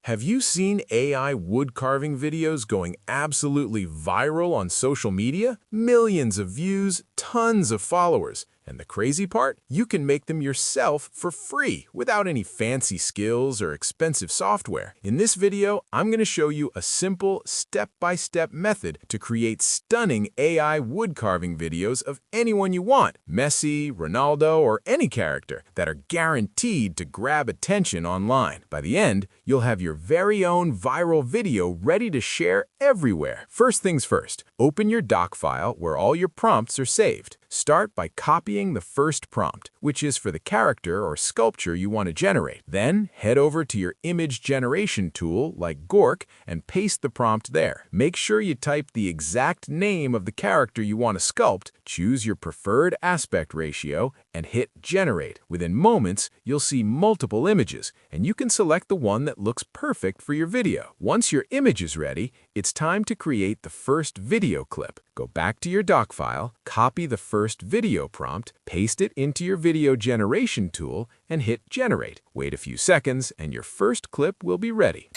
Have you seen AI wood carving videos going absolutely viral on social media? Millions of views, tons of followers. And the crazy part? You can make them yourself for free without any fancy skills or expensive software. In this video, I'm going to show you a simple step-by-step method to create stunning AI wood carving videos of anyone you want, Messi, Ronaldo, or any character, that are guaranteed to grab attention online. By the end, you'll have your very own viral video ready to share everywhere. First things first, open your doc file where all your prompts are saved. Start by copying the first prompt, which is for the character or sculpture you want to generate. Then, head over to your image generation tool like Grok and paste the prompt there. Make sure you type the exact name of the character you want to sculpt, choose your preferred aspect ratio, and hit Generate. Within moments, you'll see multiple images, and you can select the one that looks perfect for your video. Once your image is ready, it's time to create the first video clip. Go back to your doc file, copy the first video prompt, paste it into your video generation tool, and hit Generate. Wait a few seconds, and your first clip will be ready.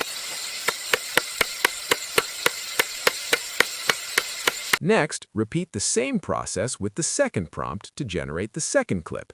Next, repeat the same process with the second prompt to generate the second clip.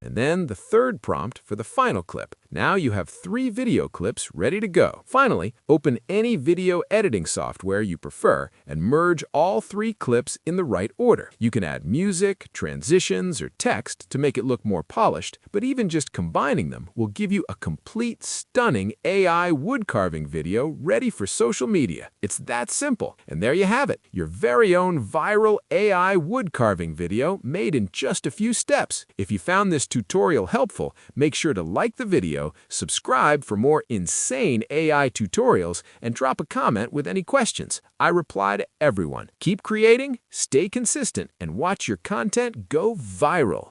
And then the third prompt for the final clip. Now you have 3 video clips ready to go. Finally, open any video editing software you prefer and merge all 3 clips in the right order. You can add music, transitions, or text to make it look more polished, but even just combining them will give you a complete, stunning AI wood carving video ready for social media. It's that simple. And there you have it, your very own viral AI wood carving video made in just a few steps. If you found this tutorial helpful, make sure to like the video, subscribe for more insane AI tutorials, and drop a comment with any questions. I reply to everyone. Keep creating, stay consistent, and watch your content go viral.